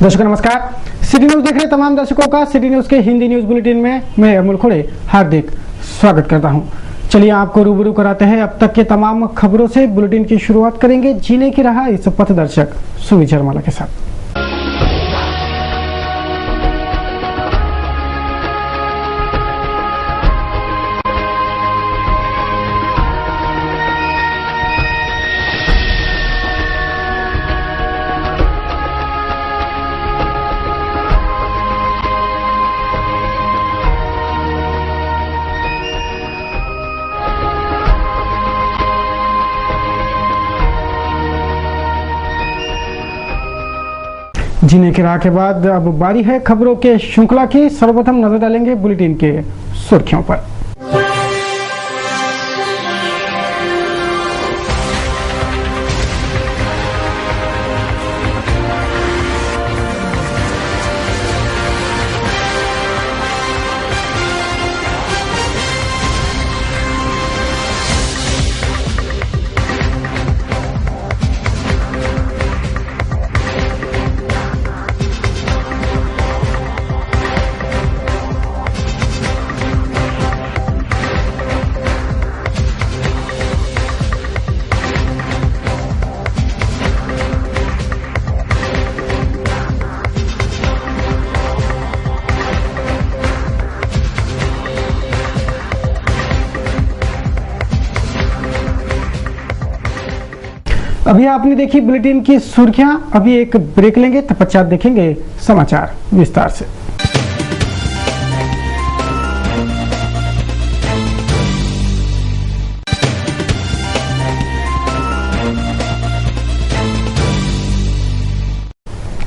दर्शकों नमस्कार। City news देख रहे तमाम दर्शकों का सिटी न्यूज के हिंदी न्यूज बुलेटिन में मैं अमोल खोड़े हार्दिक स्वागत करता हूं। चलिए आपको रूबरू कराते हैं अब तक के तमाम खबरों से। बुलेटिन की शुरुआत करेंगे जीने की राह इस पथदर्शक सुवी झरमाला के साथ। जीने की राह के बाद अब बारी है खबरों के श्रृंखला की। सर्वप्रथम नजर डालेंगे बुलेटिन के सुर्खियों पर। अभी आपने देखी बुलेटिन की सुर्खियां। अभी एक ब्रेक लेंगे, तत्पश्चात देखेंगे समाचार विस्तार से।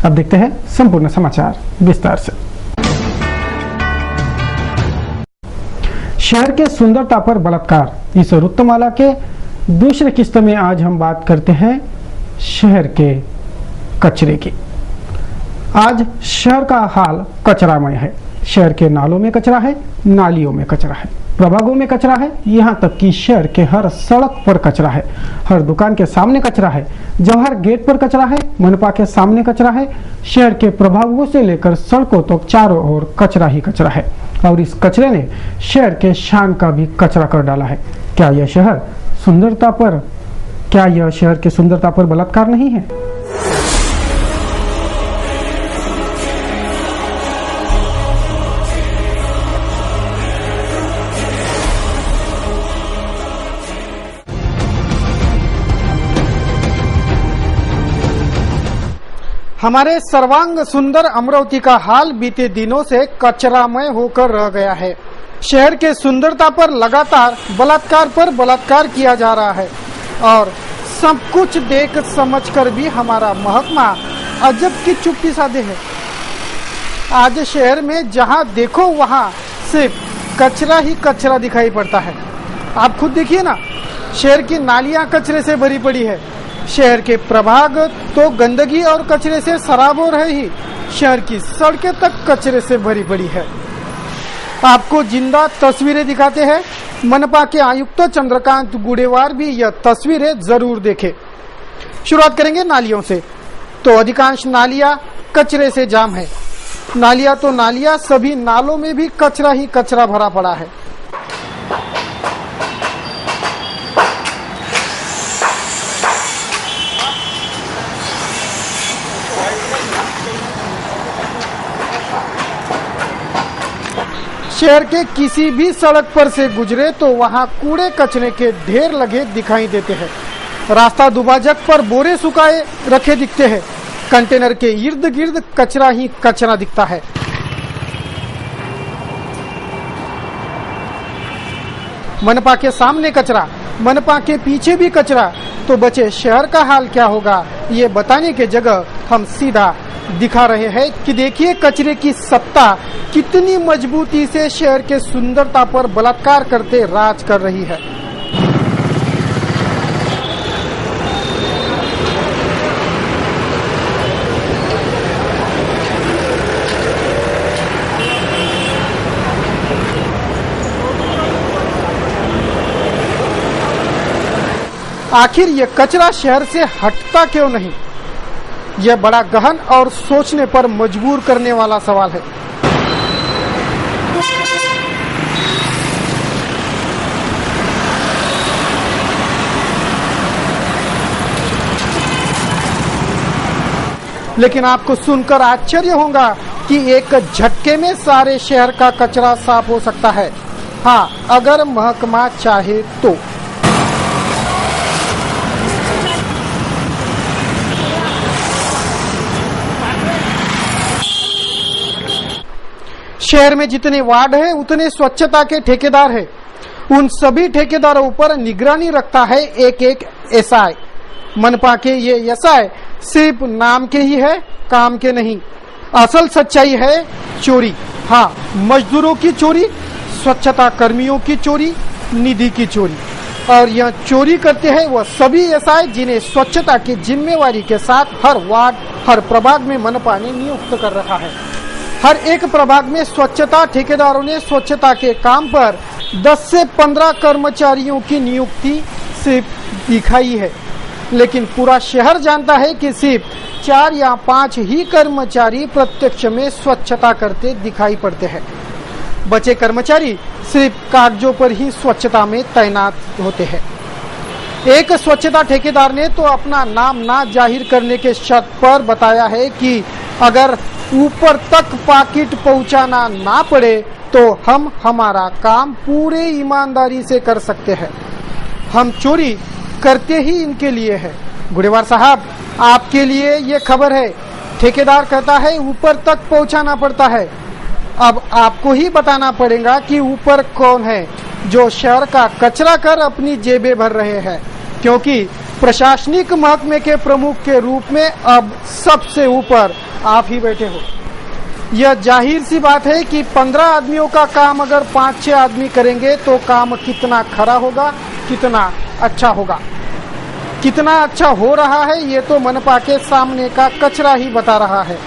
अब देखते हैं संपूर्ण समाचार विस्तार से। शहर के सुंदरता पर बलात्कार, इस रुत्तमाला के दूसरे किस्त में आज हम बात करते हैं शहर के कचरे की। आज शहर का हाल कचरामय है। शहर के नालों में कचरा है, नालियों में कचरा है, प्रभागों में कचरा है, यहाँ तक कि शहर के हर सड़क पर कचरा है। हर दुकान के सामने कचरा है, जवाहर गेट पर कचरा है, मनपा के सामने कचरा है। शहर के प्रभागों से लेकर सड़कों तक चारों ओर कचरा ही कचरा है और इस कचरे ने शहर के शान का भी कचरा कर डाला है। क्या यह शहर की सुंदरता पर बलात्कार नहीं है? हमारे सर्वांग सुंदर अमरावती का हाल बीते दिनों से कचरामय होकर रह गया है। शहर के सुंदरता पर लगातार बलात्कार पर बलात्कार किया जा रहा है और सब कुछ देख समझकर भी हमारा महकमा अजब की चुप्पी साधे है। आज शहर में जहां देखो वहां सिर्फ कचरा ही कचरा दिखाई पड़ता है। आप खुद देखिए ना, शहर की नालियां कचरे से भरी पड़ी है। शहर के प्रभाग तो गंदगी और कचरे से सराब हो रहे ही, शहर की सड़कें तक कचरे से भरी पड़ी है। आपको जिंदा तस्वीरें दिखाते हैं। मनपा के आयुक्त चंद्रकांत गुडेवार भी यह तस्वीरें जरूर देखें। शुरुआत करेंगे नालियों से। तो अधिकांश नालियां कचरे से जाम है। नालियां तो नालियां, सभी नालों में भी कचरा ही कचरा भरा पड़ा है। शहर के किसी भी सड़क पर से गुजरे तो वहां कूड़े कचरे के ढेर लगे दिखाई देते हैं। रास्ता दुभाजक पर बोरे सुखाए रखे दिखते हैं। कंटेनर के इर्द गिर्द कचरा ही कचरा दिखता है। मनपा के सामने कचरा, मनपा के पीछे भी कचरा, तो बचे शहर का हाल क्या होगा ये बताने के जगह हम सीधा दिखा रहे हैं कि देखिए कचरे की सत्ता कितनी मजबूती से शहर के सुंदरता पर बलात्कार करते राज कर रही है। आखिर ये कचरा शहर से हटता क्यों नहीं? यह बड़ा गहन और सोचने पर मजबूर करने वाला सवाल है। लेकिन आपको सुनकर आश्चर्य होगा कि एक झटके में सारे शहर का कचरा साफ हो सकता है। हाँ, अगर महकमा चाहे तो। शहर में जितने वार्ड है उतने स्वच्छता के ठेकेदार है। उन सभी ठेकेदारों पर निगरानी रखता है एक एक एसआई। मनपा के ये एसआई सिर्फ नाम के ही है, काम के नहीं। असल सच्चाई है चोरी। हाँ, मजदूरों की चोरी, स्वच्छता कर्मियों की चोरी, निधि की चोरी। और यह चोरी करते हैं वह सभी एसआई जिन्हें स्वच्छता की जिम्मेवारी के साथ हर वार्ड, हर प्रभाग में मनपा ने नियुक्त कर रखा है। हर एक प्रभाग में स्वच्छता ठेकेदारों ने स्वच्छता के काम पर 10 से 15 कर्मचारियों की नियुक्ति सिर्फ दिखाई है, लेकिन पूरा शहर जानता है कि सिर्फ 4 या 5 ही कर्मचारी प्रत्यक्ष में स्वच्छता करते दिखाई पड़ते हैं। बचे कर्मचारी सिर्फ कागजों पर ही स्वच्छता में तैनात होते हैं। एक स्वच्छता ठेकेदार ने तो अपना नाम ना जाहिर करने के शर्त पर बताया है कि अगर ऊपर तक पाकिट पहुंचाना ना पड़े तो हम हमारा काम पूरे ईमानदारी से कर सकते हैं। हम चोरी करते ही इनके लिए है। गुडेवार साहब, आपके लिए ये खबर है। ठेकेदार कहता है ऊपर तक पहुंचाना पड़ता है। अब आपको ही बताना पड़ेगा कि ऊपर कौन है जो शहर का कचरा कर अपनी जेबें भर रहे हैं, क्योंकि प्रशासनिक महकमे के प्रमुख के रूप में अब सबसे ऊपर आप ही बैठे हो। यह जाहिर सी बात है कि 15 आदमियों का काम अगर 5-6 आदमी करेंगे तो काम कितना खरा होगा, कितना अच्छा होगा। कितना अच्छा हो रहा है ये तो मनपा के सामने का कचरा ही बता रहा है।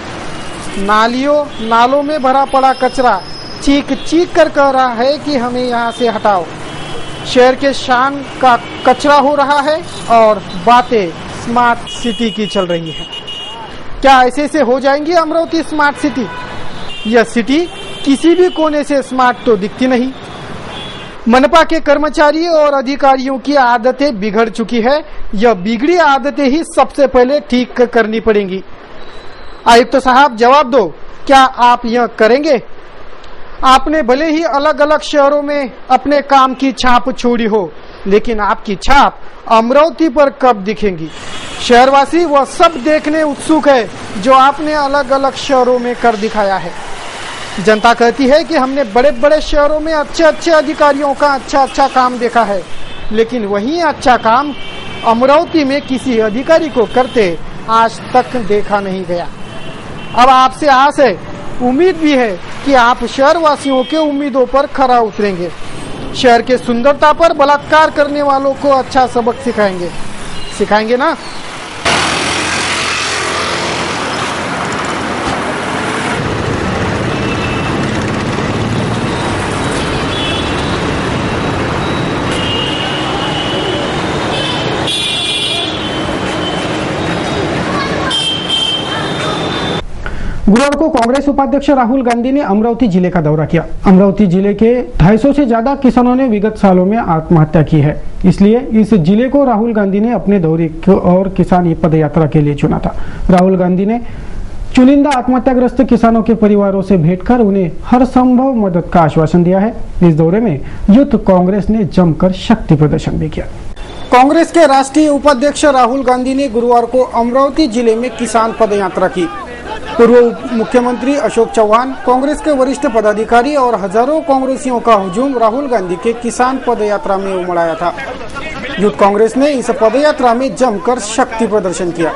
नालों में भरा पड़ा कचरा चीख चीख कर कह रहा है कि हमें यहाँ से हटाओ। शहर के शान का कचरा हो रहा है और बातें स्मार्ट सिटी की चल रही है। क्या ऐसे से हो जाएंगी अमरावती स्मार्ट सिटी? यह सिटी किसी भी कोने से स्मार्ट तो दिखती नहीं। मनपा के कर्मचारी और अधिकारियों की आदतें बिगड़ चुकी है। यह बिगड़ी आदतें ही सबसे पहले ठीक करनी पड़ेंगी। आयुक्त साहब, जवाब दो, क्या आप यह करेंगे? आपने भले ही अलग अलग शहरों में अपने काम की छाप छोड़ी हो, लेकिन आपकी छाप अमरावती पर कब दिखेंगी? शहरवासी वह सब देखने उत्सुक है जो आपने अलग अलग शहरों में कर दिखाया है। जनता कहती है कि हमने बड़े बड़े शहरों में अच्छे अच्छे अधिकारियों का अच्छा काम देखा है, लेकिन वही अच्छा काम अमरावती में किसी अधिकारी को करते आज तक देखा नहीं गया। अब आपसे आस है, उम्मीद भी है कि आप शहरवासियों के उम्मीदों पर खरा उतरेंगे। शहर के सुंदरता पर बलात्कार करने वालों को अच्छा सबक सिखाएंगे ना? गुरुवार को कांग्रेस उपाध्यक्ष राहुल गांधी ने अमरावती जिले का दौरा किया। अमरावती जिले के 250 से ज्यादा किसानों ने विगत सालों में आत्महत्या की है, इसलिए इस जिले को राहुल गांधी ने अपने दौरे और किसान पद यात्रा के लिए चुना था। राहुल गांधी ने चुनिंदा आत्महत्याग्रस्त किसानों के परिवारों से भेंट कर उन्हें हर संभव मदद का आश्वासन दिया है। इस दौरे में यूथ कांग्रेस ने जमकर शक्ति प्रदर्शन भी किया। कांग्रेस के राष्ट्रीय उपाध्यक्ष राहुल गांधी ने गुरुवार को अमरावती जिले में किसान पद यात्रा की। पूर्व मुख्यमंत्री अशोक चौहान, कांग्रेस के वरिष्ठ पदाधिकारी और हजारों कांग्रेसियों का हुजूम राहुल गांधी के किसान पद यात्रा में उमड़ आया था। यूथ कांग्रेस ने इस पद यात्रा में जमकर शक्ति प्रदर्शन किया।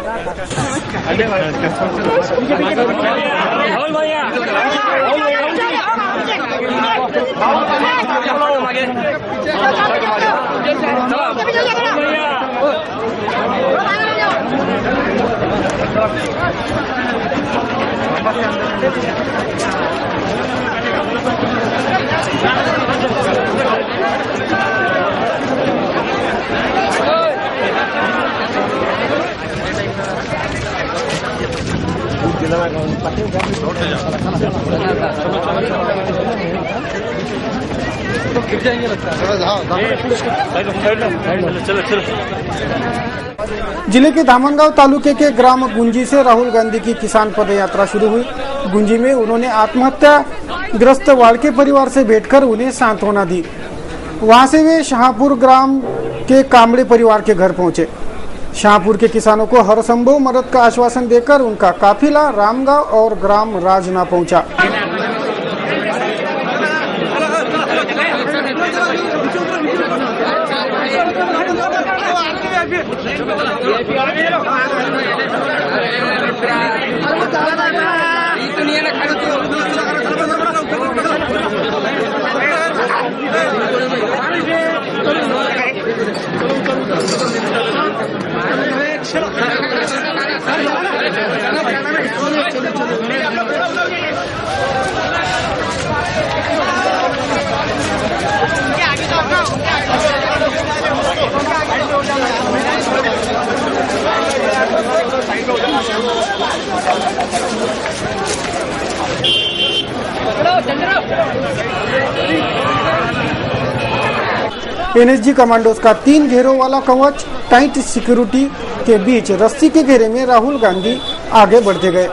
जिले के धामनगांव तालुके के ग्राम गुंजी से राहुल गांधी की किसान पद यात्रा शुरू हुई। गुंजी में उन्होंने आत्महत्या ग्रस्त वाड़के परिवार से भेंट कर उन्हें सांत्वना दी। वहां से वे शाहपुर ग्राम के कामड़े परिवार के घर पहुंचे। शाहपुर के किसानों को हर संभव मदद का आश्वासन देकर उनका काफिला रामगांव और ग्राम राजना पहुंचा। एनएसजी कमांडोज का 3 घेरों वाला कवच टाइट सिक्योरिटी के बीच रस्सी के घेरे में राहुल गांधी आगे बढ़ते गए।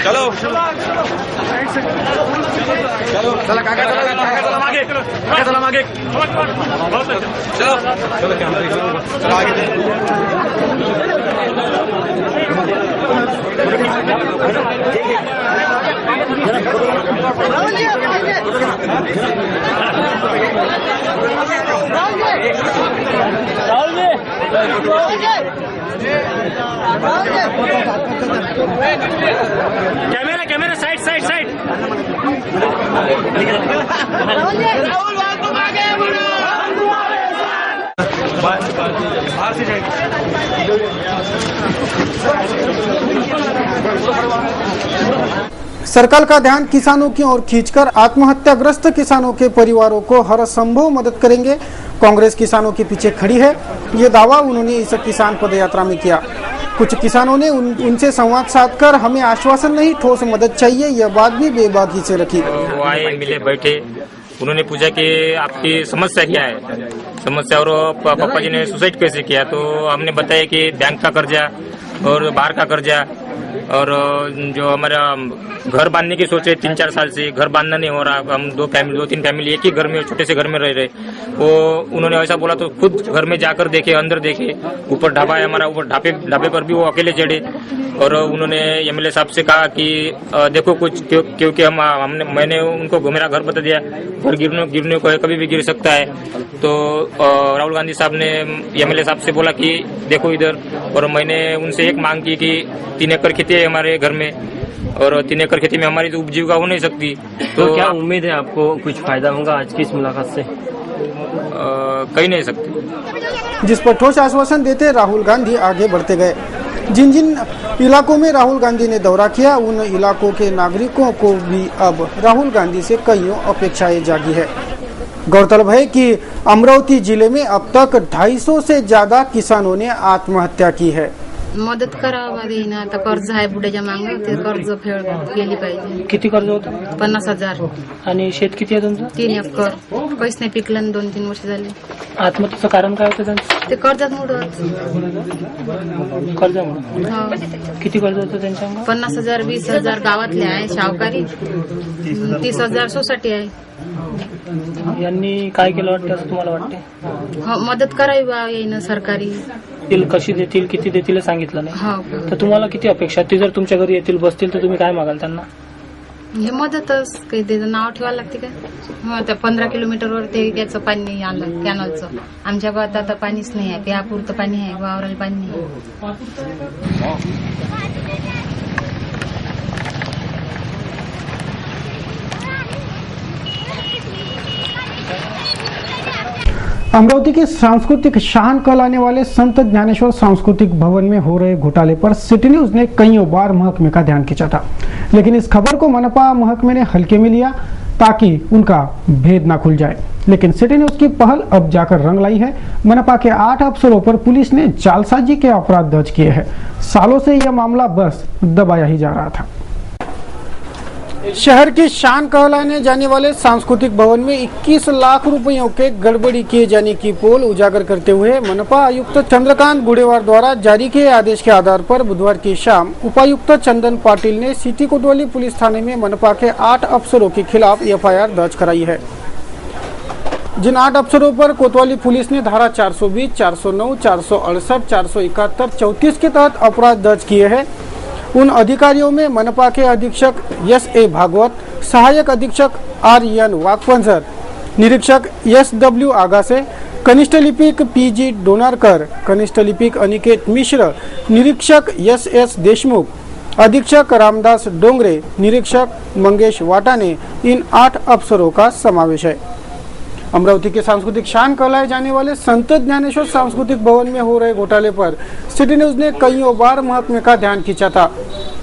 चलो चलो काका चलो आगे चलो आगे चलो चलो आगे camera camera side side side बाहर से जाएंगे। सरकार का ध्यान किसानों की ओर खींचकर आत्महत्याग्रस्त किसानों के परिवारों को हर संभव मदद करेंगे। कांग्रेस किसानों के पीछे खड़ी है, ये दावा उन्होंने इस किसान पदयात्रा में किया। कुछ किसानों ने उनसे संवाद साधकर हमें आश्वासन नहीं ठोस मदद चाहिए, यह बात भी बेबाकी से रखी। वो आए, मिले, बैठे, उन्होंने पूछा कि आपकी समस्या क्या है, समस्या, और पापा जी ने सुसाइड कैसे किया, तो हमने बताया कि बैंक का कर्जा और बाहर का कर्जा, और जो हमारा घर बांधने की सोच है 3-4 साल से, घर बांधना नहीं हो रहा। हम 2-3 फैमिली एक ही घर में, छोटे से घर में रह रहे। वो उन्होंने ऐसा बोला तो खुद घर में जाकर देखे, अंदर देखे, ऊपर ढाबा है हमारा, ऊपर ढाबे पर भी वो अकेले चढ़े। और उन्होंने एमएलए साहब से कहा कि देखो कुछ, क्योंकि मैंने उनको मेरा घर बता दिया, घर गिरने को है, कभी भी गिर सकता है। तो राहुल गांधी साहब ने एमएलए साहब से बोला कि देखो इधर, और मैंने उनसे एक मांग की कि 3 एकड़ खेती है हमारे घर में, और 3 एकड़ खेती में हमारी तो उपजीविका हो नहीं सकती। तो क्या उम्मीद है आपको कुछ फायदा होगा आज की इस मुलाकात से? कह नहीं सकते। जिस पर ठोस आश्वासन देते राहुल गांधी आगे बढ़ते गए। जिन जिन इलाकों में राहुल गांधी ने दौरा किया, उन इलाकों के नागरिकों को भी अब राहुल गांधी से कईयों अपेक्षाएं जागी है। गौरतलब है कि अमरावती जिले में अब तक 250 से ज्यादा किसानों ने आत्महत्या की है। मदत करावा देईना, आता कर्ज आहे बुड्याच्या मागं, ते कर्ज फेड केली पाहिजे। किती कर्ज होतं? 50,000। आणि शेत किती आहे तुमचं? 3 एकर, पैसे नाही पिकलं, 2-3 वर्ष झाले। आत्महत्येचं कारण काय होतं त्यांचं? ते कर्जात मोडत, कर्जामुळे। हो। किती कर्ज होतं त्यांच्यावर? 50,000, 20,000 गावातले आहे शावकारी, 30,000 सोसायटी आहे। यांनी काय केलं वाटतं असं तुम्हाला वाटते? हो, मदत करावी बा येईन सरकारी। कशी देतील, किती देतील सांगितलं नाही, हो। तर तुम्हाला किती अपेक्षा? ते जर तुमच्या घरी येतील, बसतील, तर तुम्ही काय मागाल त्यांना? हे मदतच काही त्याचं नाव ठेवायला लागते काय? हो, त्या 15 किलोमीटरवर ते त्याचं पाणी आलं कॅनलचं, आमच्या गावात आता पाणीच नाही आहे, प्यापुरतं पाणी आहे, वावराला पाणी नाही। अमरावती के सांस्कृतिक शान कहलाने वाले संत ज्ञानेश्वर सांस्कृतिक भवन में हो रहे घोटाले पर सिटी न्यूज ने कईयों बार महकमे का ध्यान खींचा था, लेकिन इस खबर को मनपा महकमे ने हल्के में लिया। ताकि उनका भेद ना खुल जाए। लेकिन सिटी न्यूज की पहल अब जाकर रंग लाई है। मनपा के 8 अफसरों पर पुलिस ने जालसाजी के अपराध दर्ज किए हैं। सालों से यह मामला बस दबाया ही जा रहा था। शहर की शान कहलाने जाने वाले सांस्कृतिक भवन में 21 लाख रुपयों के गड़बड़ी किए जाने की पोल उजागर करते हुए मनपा आयुक्त चंद्रकांत गुडेवार द्वारा जारी किए आदेश के आधार पर बुधवार की शाम उपायुक्त चंदन पाटिल ने सिटी कोतवाली पुलिस थाने में मनपा के 8 अफसरों के खिलाफ एफआईआर दर्ज कराई है। जिन 8 अफसरों पर कोतवाली पुलिस ने धारा 420, 409, 468, 471, 34 के तहत अपराध दर्ज किए हैं, उन अधिकारियों में मनपा के अधीक्षक एस.ए. भागवत, सहायक अधीक्षक आर.एन. वाकपंजर, निरीक्षक एस.डब्ल्यू. आगासे, कनिष्ठ लिपिक पी.जी. डोनारकर, कनिष्ठ लिपिक अनिकेत मिश्र, निरीक्षक एस.एस. देशमुख, अधीक्षक रामदास डोंगरे, निरीक्षक मंगेश वाटाने, इन 8 अफसरों का समावेश है। अमरावती के सांस्कृतिक शान कहलाए जाने वाले संत ज्ञानेश्वर सांस्कृतिक भवन में हो रहे घोटाले पर सिटी न्यूज ने कईयों बार महकमे का ध्यान खींचा था,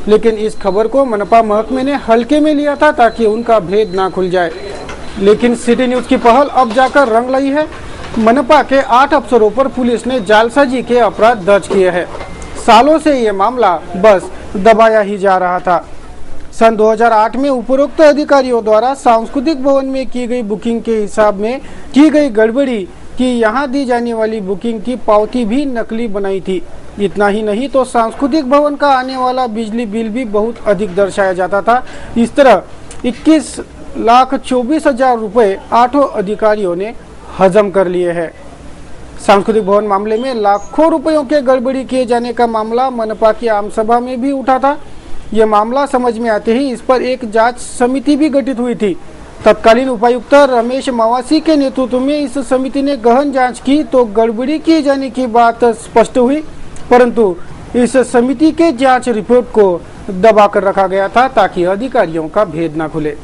लेकिन इस खबर को मनपा महकमे ने हल्के में लिया था ताकि उनका भेद ना खुल जाए। लेकिन सिटी न्यूज की पहल अब जाकर रंग लाई है। मनपा के 8 अफसरों पर पुलिस ने जालसाजी के अपराध दर्ज किए हैं। सालों से ये मामला बस दबाया ही जा रहा था। सन 2008 में उपरोक्त अधिकारियों द्वारा सांस्कृतिक भवन में की गई बुकिंग के हिसाब में की गई गड़बड़ी कि यहां दी जाने वाली बुकिंग की पावती भी नकली बनाई थी। इतना ही नहीं तो सांस्कृतिक भवन का आने वाला बिजली बिल भी बहुत अधिक दर्शाया जाता था। इस तरह 21,24,000 रुपए 8 अधिकारियों ने हजम कर लिए हैं। सांस्कृतिक भवन मामले में लाखों रुपयों के गड़बड़ी किए जाने का मामला मनपा की आम सभा में भी उठा था। यह मामला समझ में आते ही इस पर एक जांच समिति भी गठित हुई थी। तत्कालीन उपायुक्त रमेश मवासी के नेतृत्व में इस समिति ने गहन जांच की तो गड़बड़ी किए जाने की बात स्पष्ट हुई, परंतु इस समिति के जांच रिपोर्ट को दबाकर रखा गया था ताकि अधिकारियों का भेद न खुले।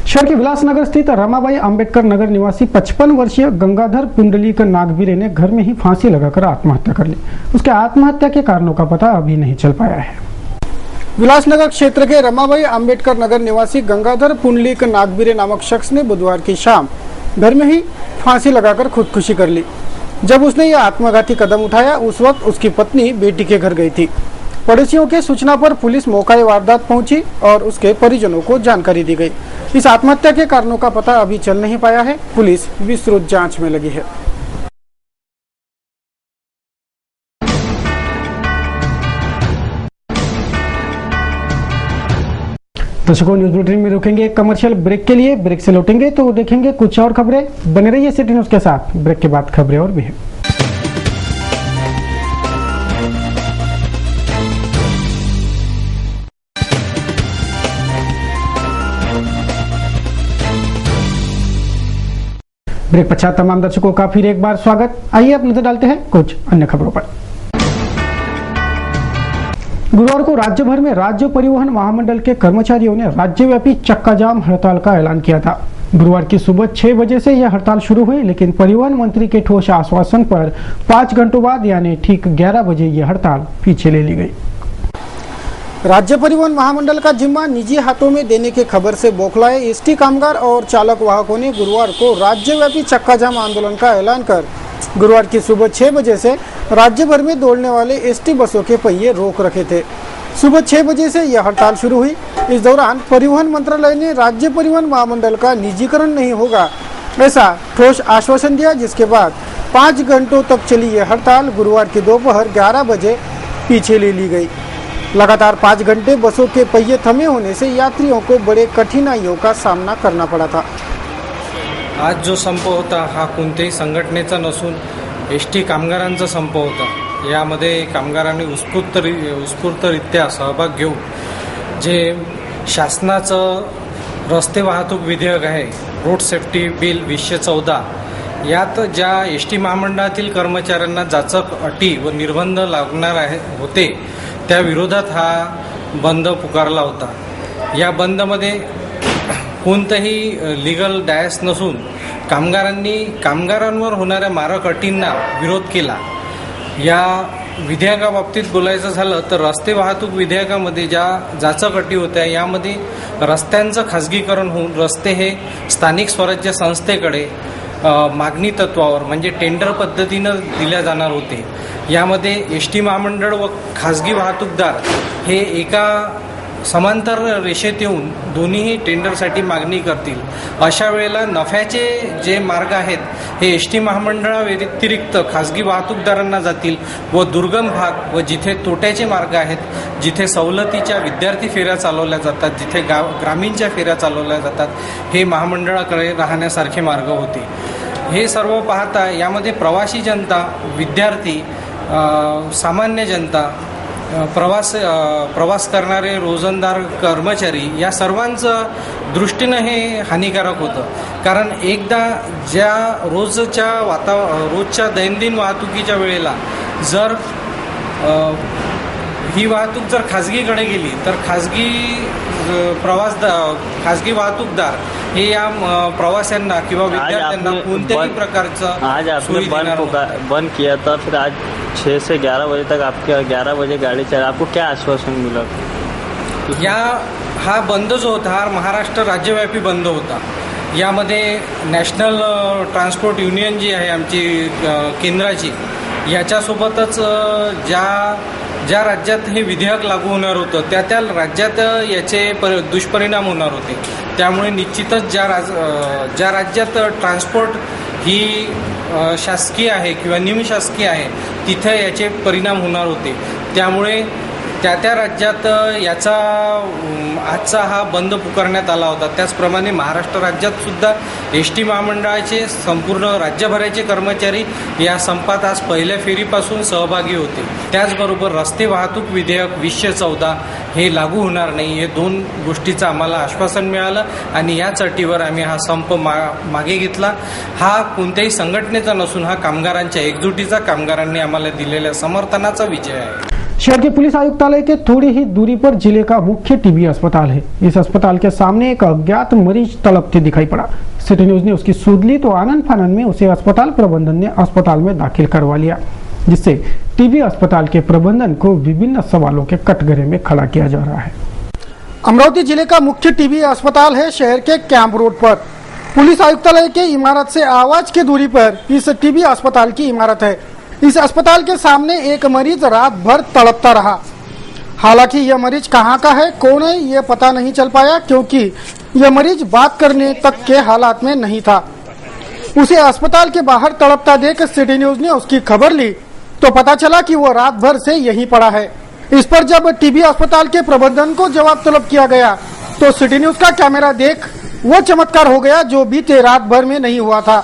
शहर के विलासनगर स्थित रमाबाई अंबेडकर नगर निवासी 55 वर्षीय गंगाधर पुंडलीक नागबीरे ने घर में ही फांसी लगाकर आत्महत्या कर ली। उसके आत्महत्या के कारणों का पता अभी नहीं चल पाया है। विलासनगर क्षेत्र के रमाबाई अंबेडकर नगर निवासी गंगाधर पुंडलीक नागबीरे नामक शख्स ने बुधवार की शाम घर में ही फांसी लगाकर खुदकुशी कर ली। जब उसने यह आत्मघाती कदम उठाया उस वक्त उसकी पत्नी बेटी के घर गई थी। पड़ोसियों के सूचना पर पुलिस मौके वारदात पहुंची और उसके परिजनों को जानकारी दी गई। इस आत्महत्या के कारणों का पता अभी चल नहीं पाया है। पुलिस विस्तृत जांच में लगी है। दर्शकों, न्यूज बुलेटिन में रुकेंगे कमर्शियल ब्रेक के लिए। ब्रेक से लौटेंगे तो देखेंगे कुछ और खबरें। बने रहिए सिटी न्यूज के साथ। ब्रेक के बाद खबरें और भी है। ब्रेक पश्चात तमाम दर्शकों का फिर एक बार स्वागत। आइए अब नजर डालते हैं कुछ अन्य खबरों पर। गुरुवार को राज्य भर में राज्य परिवहन महामंडल के कर्मचारियों ने राज्यव्यापी चक्का जाम हड़ताल का ऐलान किया था। गुरुवार की सुबह 6 बजे से यह हड़ताल शुरू हुई, लेकिन परिवहन मंत्री के ठोस आश्वासन पर 5 घंटों बाद यानी ठीक 11 बजे यह हड़ताल पीछे ले ली गई। राज्य परिवहन महामंडल का जिम्मा निजी हाथों में देने की खबर से बौखलाए एसटी कामगार और चालक वाहकों ने गुरुवार को राज्यव्यापी चक्का जाम आंदोलन का ऐलान कर गुरुवार की सुबह 6 बजे से राज्य भर में दौड़ने वाले एसटी बसों के पहिए रोक रखे थे। सुबह 6 बजे से यह हड़ताल शुरू हुई। इस दौरान परिवहन मंत्रालय ने राज्य परिवहन महामंडल का निजीकरण नहीं होगा ऐसा ठोस आश्वासन दिया, जिसके बाद 5 घंटों तक चली यह हड़ताल गुरुवार की दोपहर 11 बजे पीछे ले ली गई। लगातार 5 घंटे बसों के पहिए थमे होने से यात्रियों को बड़े कठिनाइयों का सामना करना पड़ा था। आज जो संप होता हा कोणत्याही संघटनेचा नसून एसटी कामगारांचा संप होता। यामध्ये कामगारांनी उत्स्फूर्तरित्या सहभाग घेऊन जे शासनाचं रस्ते वाहतूक विधेयक आहे, रोड सेफ्टी बिल 2014, यात ज्या एसटी महामंडळातील कर्मचाऱ्यांना जाचक अटी व निर्बंध लागणार होते त्या विरोधात हा बंद पुकारला होता। या बंदमध्ये कोणताही लीगल डायस नसून कामगारांवर होणाऱ्या मारक अटींना विरोध केला। या विधेयकाबाबतीत बोलायचं झालं तर रस्ते वाहतूक विधेयकामध्ये ज्या जाचक अटी होत्या यामध्ये रस्त्यांचं खाजगीकरण होऊन रस्ते हे स्थानिक स्वराज्य संस्थेकडे मागणी तत्वावर म्हणजे टेंडर पद्धतीनं दिल्या जाणार होते. यामध्ये एस टी महामंडळ व खाजगी वाहतूकदार हे एका समांतर रेषेत येऊन दोन्हीही टेंडरसाठी मागणी करतील. अशा वेळेला नफ्याचे जे मार्ग आहेत हे एस टी महामंडळाव्यतिरिक्त खाजगी वाहतूकदारांना जातील व दुर्गम भाग व जिथे तोट्याचे मार्ग आहेत, जिथे सवलतीच्या विद्यार्थी फेऱ्या चालवल्या जातात, जिथे ग्रामीणच्या फेऱ्या चालवल्या जातात, हे महामंडळाकडे राहण्यासारखे मार्ग होते. हे सर्व पाहता यामध्ये प्रवासी जनता, विद्यार्थी, सामान्य जनता, प्रवास करणारे रोजंदार कर्मचारी या सर्वांचं दृष्टीनं हे हानिकारक होतं. कारण एकदा ज्या रोजच्या दैनंदिन वाहतुकीच्या वेळेला जर ही वाहतूक जर खाजगीकडे गेली तर खाजगी वाहतूकदार हे या प्रवाशांना किंवा विद्यार्थ्यांना कोणत्याही प्रकारचं आज आपने बंद किया था, फिर आज 6 से 11 बजे तक आपके 11 बजे गाड़ी चला, आपको क्या आश्वासन मिला? हा बंद जो होता हा महाराष्ट्र राज्यव्यापी बंद होता. यामध्ये नॅशनल ट्रान्सपोर्ट युनियन जी आहे आमची केंद्राची, याच्यासोबतच ज्या राज्यात हे विधेयक लागू होणार होतं त्या राज्यात याचे दुष्परिणाम होणार होते. त्यामुळे निश्चितच ज्या राज्यात ट्रान्सपोर्ट ही शासकीय आहे किंवा निमशासकीय आहे तिथे याचे परिणाम होणार होते. त्यामुळे त्या राज्यात आजचा हा बंद पुकारण्यात आला होता. त्याचप्रमाणे महाराष्ट्र राज्यात सुद्धा एस टी महामंडळाचे संपूर्ण राज्यभराचे कर्मचारी या संपात आज पहिल्या फेरीपासून सहभागी होते. त्याचबरोबर रस्ते वाहतूक विधेयक 2014 हे लागू होणार नाही, हे 2 गोष्टीचं आम्हाला आश्वासन मिळालं आणि याच अटीवर आम्ही हा संप मागे घेतला. हा कोणत्याही संघटनेचा नसून हा कामगारांच्या एकजुटीचा, कामगारांनी आम्हाला दिलेल्या समर्थनाचा विजय आहे. शहर के पुलिस आयुक्तालय के थोड़ी ही दूरी पर जिले का मुख्य टीबी अस्पताल है. इस अस्पताल के सामने एक अज्ञात मरीज तड़पते दिखाई पड़ा. सिटी न्यूज ने उसकी सूद ली तो आनंद फानंद में उसे अस्पताल प्रबंधन ने अस्पताल में दाखिल करवा लिया, जिससे टीबी अस्पताल के प्रबंधन को विभिन्न सवालों के कटघरे में खड़ा किया जा रहा है. अमरावती जिले का मुख्य टीबी अस्पताल है शहर के कैंप रोड पर. पुलिस आयुक्तालय के इमारत से आवाज की दूरी पर इस टीबी अस्पताल की इमारत है. इस अस्पताल के सामने एक मरीज रात भर तड़पता रहा. हालांकि यह मरीज कहाँ का है, कौन है, ये पता नहीं चल पाया क्योंकि यह मरीज बात करने तक के हालात में नहीं था. उसे अस्पताल के बाहर तड़पता देख सिटी न्यूज ने उसकी खबर ली तो पता चला कि वो रात भर से यहीं पड़ा है. इस पर जब टीबी अस्पताल के प्रबंधन को जवाब तलब किया गया तो सिटी न्यूज का कैमरा देख वो चमत्कार हो गया जो बीते रात भर में नहीं हुआ था.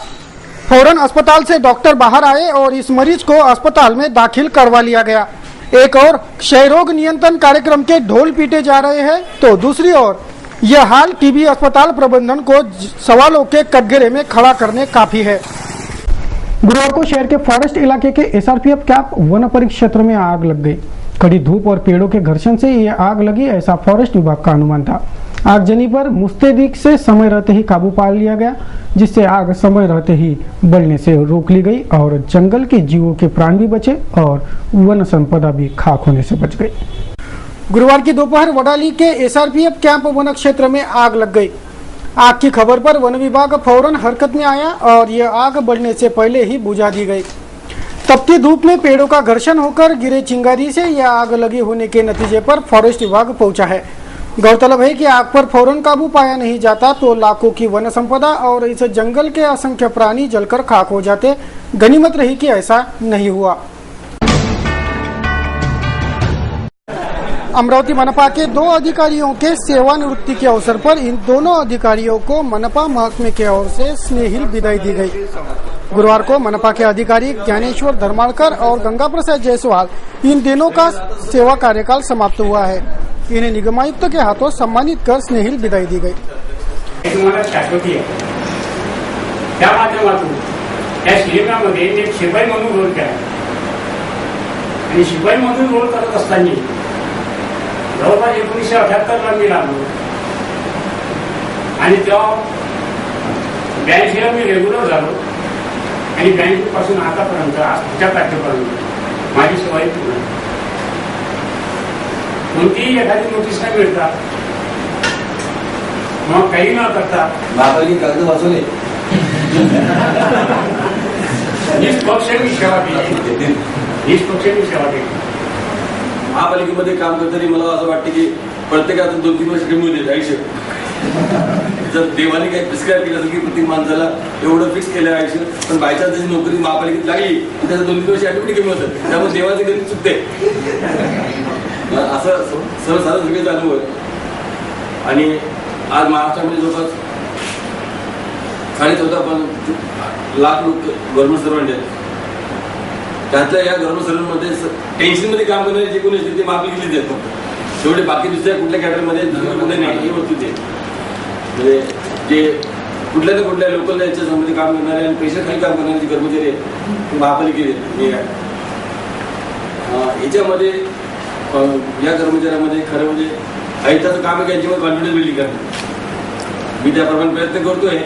फौरन अस्पताल से डॉक्टर बाहर आए और इस मरीज को अस्पताल में दाखिल करवा लिया गया. एक और क्षय रोग नियंत्रण कार्यक्रम के ढोल पीटे जा रहे हैं तो दूसरी ओर यह हाल टीबी अस्पताल प्रबंधन को सवालों के कटघरे में खड़ा करने काफी है. गुरुवार को शहर के फॉरेस्ट इलाके के एसआरपीएफ कैंप वन परिक्षेत्र में आग लग गई. कड़ी धूप और पेड़ों के घर्षण से ये आग लगी, ऐसा फॉरेस्ट विभाग का अनुमान था. आगजनी पर मुस्तैदी से समय रहते ही काबू पा लिया गया, जिससे आग समय रहते ही बढ़ने से रोक ली गई और जंगल के जीवों के प्राण भी बचे और वन संपदा भी खाक होने से बच गई. गुरुवार की दोपहर वडाली के एसआरपीएफ कैंप वन क्षेत्र में आग लग गई. आग की खबर पर वन विभाग फौरन हरकत में आया और यह आग बढ़ने से पहले ही बुझा दी गई. तपती धूप में पेड़ों का घर्षण होकर गिरे चिंगारी से यह आग लगी होने के नतीजे पर फॉरेस्ट विभाग पहुंचा है. गौरतलब है कि आग पर फौरन काबू पाया नहीं जाता तो लाखों की वन संपदा और इस जंगल के असंख्य प्राणी जलकर खाक हो जाते. गनीमत रही कि ऐसा नहीं हुआ. अमरावती मनपा के 2 अधिकारियों के सेवानिवृत्ति के अवसर पर इन दोनों अधिकारियों को मनपा महकमे की ओर से स्नेहिल विदाई दी गई. गुरुवार को मनपा के अधिकारी ज्ञानेश्वर धर्माड़कर और गंगा प्रसाद जायसवाल इन दिनों का सेवा कार्यकाल समाप्त हुआ है. इन्हें निगमायुक्त के हाथों सम्मानित कर स्नेहिल विदाई दी गई. तुम्हाला शाश्वती आहे. त्या माध्यमातून त्या शिबिरामध्ये एक शिपाई म्हणून रोल केला आणि शिपाई म्हणून रोल करत असताना जवळपास 1978ला मी लागलो आणि तेव्हा 82ला मी रेग्युलर झालो आणि 82 पासून आतापर्यंत आजच्या तारखेपर्यंत माझी सेवा पूर्ण. कोणतीही एखादी नोटीस नाही मिळतात मग काही न करता महापालिका कागद वाचवले हीच पक्षांनी सेवा केली, हीच पक्षांनी सेवा केली. महापालिकेमध्ये काम करताना मला असं वाटतं की प्रत्येकाचं 2-3 वर्ष कमी होते आयुष्य. जर देवाने काही प्रिस्क्राईब केलं असेल की प्रत्येक माणसाला एवढं फिक्स केलं आयुष्य, पण बायचान्स त्याची नोकरी महापालिकेत लागली की त्याचं 2-3 वर्ष ऑटोमॅटिक कमी होतं. त्यामुळे देवाचे गणित चुकते असं सर्वसाधारण सगळे अनुभव आहे. आणि आज महाराष्ट्रामध्ये जवळपास 14.5 लाख लोक गव्हर्नमेंट सर्वंट आहेत. त्यातल्या या गव्हर्नमेंट सर्वंटमध्ये टेन्शनमध्ये काम करणारे जे कोणी असतील ते महापालिकेतलेच आहेत फक्त. शेवटी बाकी दुसऱ्या कुठल्या कॅडरमध्ये नाही ही वस्तू ते म्हणजे जे कुठल्या ना कुठल्या लोकल याच्यामध्ये काम करणारे आणि पैशाखाली काम करणारे जे कर्मचारी आहेत ते महापालिकेत याच्यामध्ये या कर्मचाऱ्यामध्ये खरं म्हणजे आयुक्ताचं काम आहे की यांच्यामध्ये कॉन्फिडन्स बिल्डिंग करणं. मी त्याप्रमाणे प्रयत्न करतोय.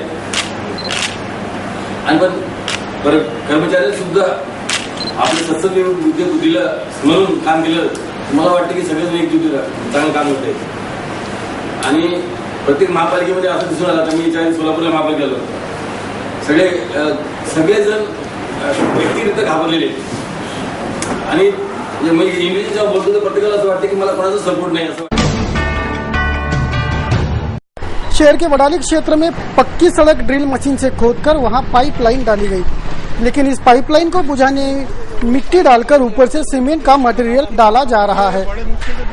आणि पण बरं कर्मचाऱ्यांनी सुद्धा आपल्या सत्संग बुद्धीला स्मरून काम केलं. मला वाटतं की सगळेजण एकजुटीला चांगलं काम होत आहे. आणि प्रत्येक महापालिकेमध्ये असं दिसून आलं. आता मी सोलापूरला महापालिका आलो, सगळेजण व्यक्तिगत घाबरलेले आणि इंग्लिश जेव्हा बोलतो तर प्रत्येकाला असं वाटतं की मला कोणाचा सपोर्ट नाही असं. शहर के वडाली क्षेत्र में पक्की सड़क ड्रिल मशीन से खोदकर वहां पाइपलाइन डाली गई, लेकिन इस पाइपलाइन को बुझाने मिट्टी डालकर ऊपर से सीमेंट का मटेरियल डाला जा रहा है.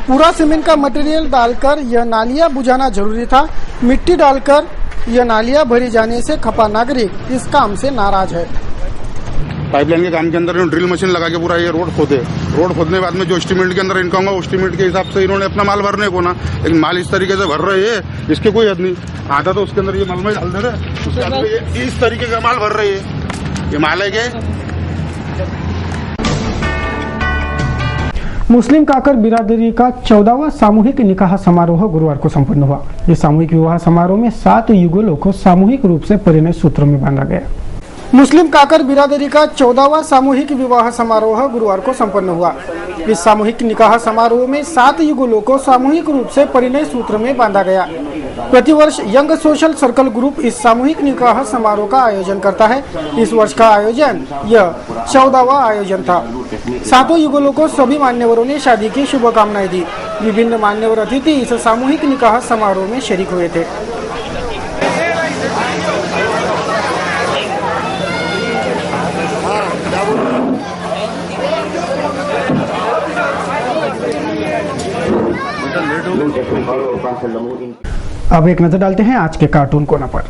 पूरा सीमेंट का मटेरियल डालकर यह नालियां बुझाना जरूरी था. मिट्टी डालकर यह नालियां भरी जाने से खपा नागरिक इस काम से नाराज है. पाइपलाइन के काम के अंदर ड्रिल मशीन लगा के पूरा ये रोड खोदे. रोड खोदने के बाद में जो एस्टीमेट के अंदर इनका होगा एस्टीमेट के हिसाब से इन्होंने अपना माल भरने को ना, लेकिन माल इस तरीके से भर रहे हैं इसके कोई हद नहीं. आधा तो उसके अंदर ये माल में डाल दे रहे, उसके अंदर ये इस तरीके का माल भर रहे है. ये माल है क्या? मुस्लिम काकर बिरादरी का 14वां सामूहिक निकाह समारोह गुरुवार को संपन्न हुआ. इस सामूहिक विवाह समारोह में 7 युगलों को सामूहिक रूप से परिणय सूत्रों में बांधा गया. मुस्लिम काकर बिरादरी का 14वां सामूहिक विवाह समारोह गुरुवार को संपन्न हुआ. इस सामूहिक निकाह समारोह में 7 युगलों को सामूहिक रूप से परिणय सूत्र में बांधा गया. प्रतिवर्ष यंग सोशल सर्कल ग्रुप इस सामूहिक निकाह समारोह का आयोजन करता है. इस वर्ष का आयोजन यह 14वां आयोजन था. 7 युगलों को सभी मान्यवरों ने शादी की शुभकामनाएं दी. विभिन्न मान्यवर अतिथि इस सामूहिक निकाह समारोह में शरीक हुए थे. अब एक नजर डालते हैं आज के कार्टून कोना पर.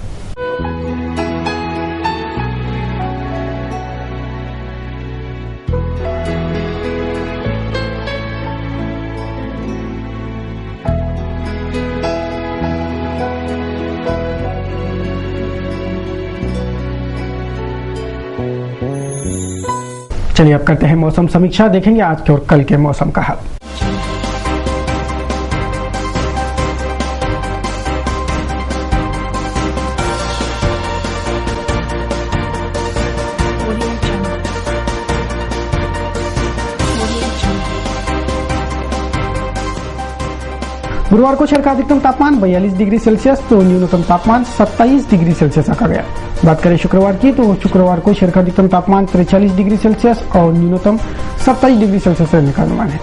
चलिए अब करते हैं मौसम समीक्षा. देखेंगे आज के और कल के मौसम का हाल. गुरुवार को शहर का अधिकतम तापमान 42 डिग्री सेल्सियस तो न्यूनतम तापमान 27 डिग्री सेल्सियस रखा गया. बात करें शुक्रवार की तो शुक्रवार को शहर का अधिकतम तापमान 43 डिग्री सेल्सियस और न्यूनतम 27 डिग्री सेल्सियस रहने का अनुमान है.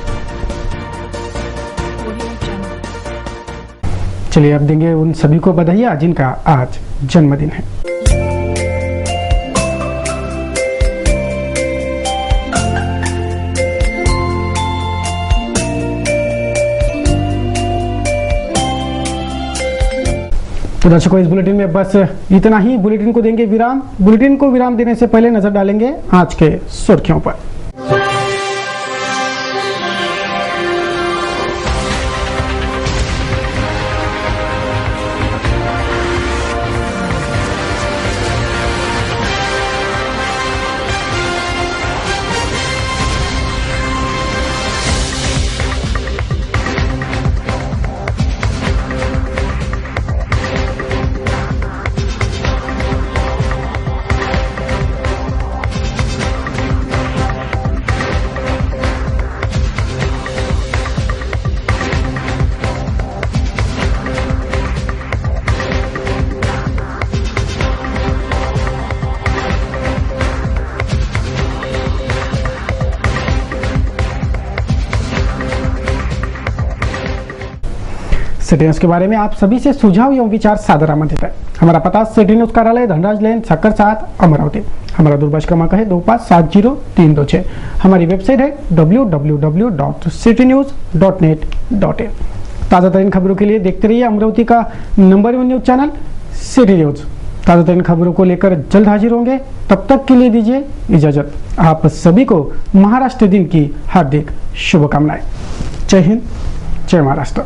चलिए अब देंगे उन सभी को बधाइयां जिनका आज जन्मदिन है. तो दर्शकों इस बुलेटिन में बस इतना ही. बुलेटिन को देंगे विराम. बुलेटिन को विराम देने से पहले नजर डालेंगे आज के सुर्खियों पर. सिटी न्यूज के बारे में आप सभी से सुझाव एवं विचार सादर आमंत्रित है। हमारा पता सिटी न्यूज कार्यालय धनराज लेन सक्कर 7 अमरावती। हमारा दूरभाष क्रमांक है 2570-326। हमारी वेबसाइट है www.citynews.net.in। ताज़ा तरीन खबरों के लिए देखते रहिए अमरावती का number 1 news channel city news. ताज़ा तरीन खबरों को लेकर जल्द हाजिर होंगे, तब तक के लिए दीजिए इजाजत। आप सभी को महाराष्ट्र दिन की हार्दिक शुभकामनाएं। जय हिंद, जय महाराष्ट्र।